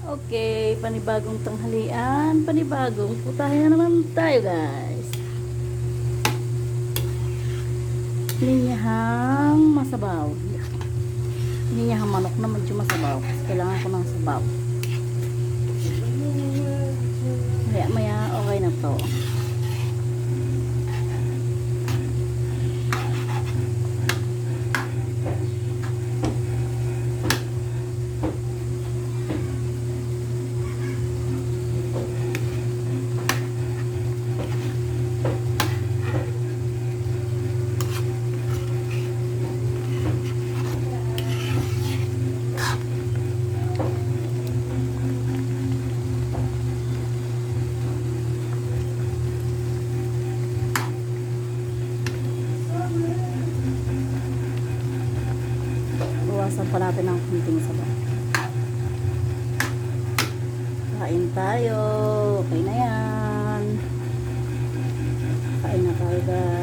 Okay, panibagong tanghalian, panibagong putahe na naman tayo guys. Linyahang masabaw. Linyahang manok na medyo masabaw. Kailangan ko ng sabaw. Kaya maya okay na to. Bawasan pa natin ang kunting sabaw. Kain tayo. Okay na yan. Kain na tayo guys.